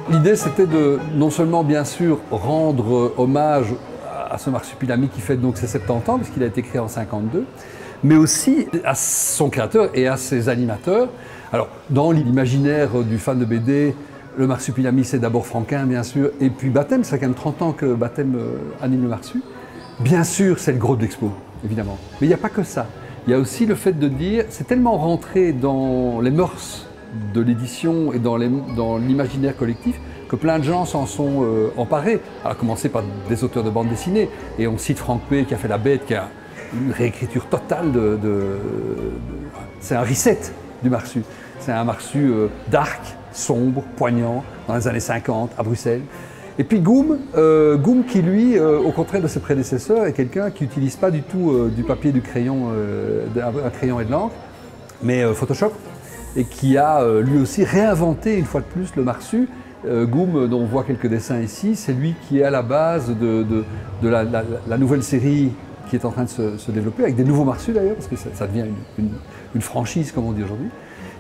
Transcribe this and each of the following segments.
L'idée, c'était de, non seulement, bien sûr, rendre hommage à ce marsupilami qui fête donc ses 70 ans, puisqu'il a été créé en 52, mais aussi à son créateur et à ses animateurs. Alors, dans l'imaginaire du fan de BD, le marsupilami, c'est d'abord Franquin, bien sûr, et puis Baptême, ça fait quand même 30 ans que Baptême anime le Marsu. Bien sûr, c'est le gros de l'expo, évidemment. Mais il n'y a pas que ça. Il y a aussi le fait de dire, c'est tellement rentré dans les mœurs de l'édition et dans l'imaginaire collectif que plein de gens s'en sont emparés, à commencer par des auteurs de bande dessinée. Et on cite Franck P qui a fait La Bête, qui a une réécriture totale c'est un reset du Marsu. C'est un Marsu dark, sombre, poignant, dans les années 50, à Bruxelles. Et puis Goum qui lui, au contraire de ses prédécesseurs, est quelqu'un qui n'utilise pas du tout du papier, du crayon, un crayon et de l'encre, mais Photoshop, et qui a lui aussi réinventé une fois de plus le Marsu. Goum, dont on voit quelques dessins ici, c'est lui qui est à la base de la nouvelle série qui est en train de se développer, avec des nouveaux Marsus d'ailleurs, parce que ça devient une franchise, comme on dit aujourd'hui.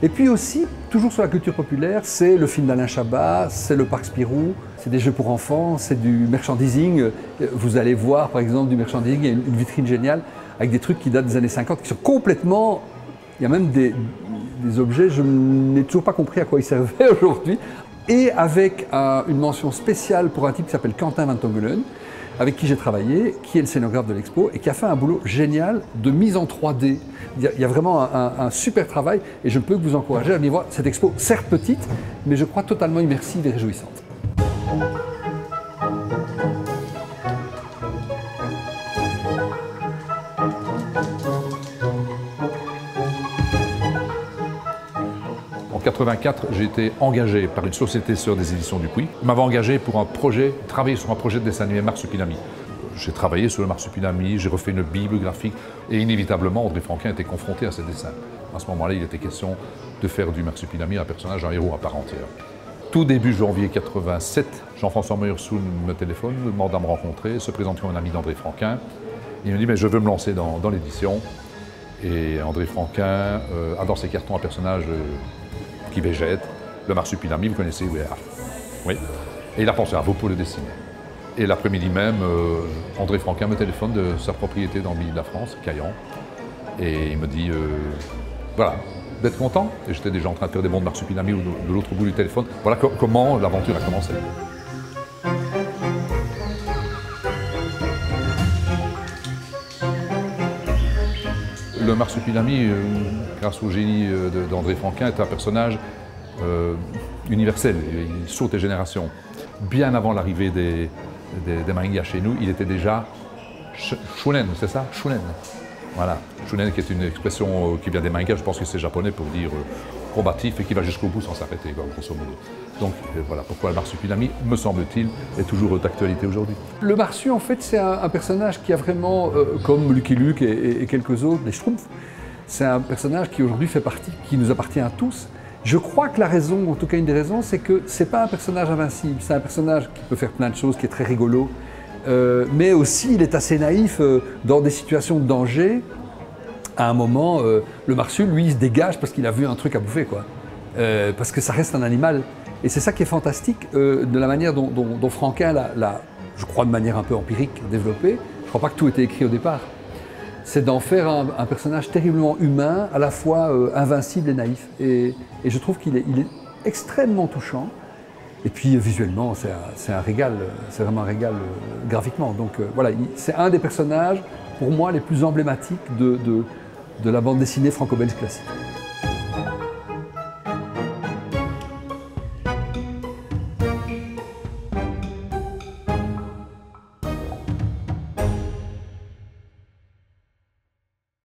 Et puis aussi, toujours sur la culture populaire, c'est le film d'Alain Chabat, c'est le Parc Spirou, c'est des jeux pour enfants, c'est du merchandising. Vous allez voir par exemple du merchandising, il y a une vitrine géniale avec des trucs qui datent des années 50, qui sont complètement... Il y a même des objets, je n'ai toujours pas compris à quoi ils servaient aujourd'hui. Et avec une mention spéciale pour un type qui s'appelle Quentin Van Tongelen, avec qui j'ai travaillé, qui est le scénographe de l'expo et qui a fait un boulot génial de mise en 3D. Il y a vraiment un super travail et je ne peux que vous encourager à venir voir cette expo, certes petite, mais je crois totalement immersive et réjouissante. En 1984, j'ai été engagé par une société sœur des éditions Dupuis. Ils m'avaient engagé pour travailler sur un projet de dessin animé Marsupilami. J'ai travaillé sur le Marsupilami, j'ai refait une bible graphique et inévitablement André Franquin était confronté à ces dessins. À ce moment-là, il était question de faire du Marsupilami un personnage, un héros à part entière. Tout début janvier 87, Jean-François Meyersohn me téléphone, me demande à me rencontrer, se présente comme un ami d'André Franquin. Il me dit mais je veux me lancer dans l'édition. Et André Franquin a dans ses cartons un personnage qui végète, le Marsupilami, vous connaissez, oui. Et il a pensé à vous pour le dessiner. Et l'après-midi même, André Franquin me téléphone de sa propriété dans le milieu de la France, Caillan, et il me dit, voilà, d'être content. Et j'étais déjà en train de faire des mondes Marsupilami de l'autre bout du téléphone. Voilà comment l'aventure a commencé. Le Marsupilami, grâce au génie d'André Franquin, est un personnage universel. Il saute les générations. Bien avant l'arrivée des mangas chez nous, il était déjà shonen, c'est ça? Shonen. Voilà. Shonen qui est une expression qui vient des mangas, je pense que c'est japonais pour dire combatif et qui va jusqu'au bout sans s'arrêter, grosso modo. Donc voilà pourquoi le Marsupilami, me semble-t-il, est toujours d'actualité aujourd'hui. Le Marsu, en fait, c'est un personnage qui a vraiment, comme Lucky Luke et quelques autres, les Schtroumpfs, c'est un personnage qui aujourd'hui fait partie, qui nous appartient à tous. Je crois que la raison, en tout cas une des raisons, c'est que c'est pas un personnage invincible, c'est un personnage qui peut faire plein de choses, qui est très rigolo, mais aussi il est assez naïf dans des situations de danger. À un moment, le Marsu, lui, il se dégage parce qu'il a vu un truc à bouffer, quoi. Parce que ça reste un animal. Et c'est ça qui est fantastique de la manière dont Franquin l'a, je crois de manière un peu empirique, développé. Je ne crois pas que tout était écrit au départ. C'est d'en faire un personnage terriblement humain, à la fois invincible et naïf. Et je trouve qu'il est extrêmement touchant. Et puis visuellement, c'est un régal, c'est vraiment un régal graphiquement. Donc voilà, c'est un des personnages, pour moi, les plus emblématiques de la bande dessinée franco-belge classique.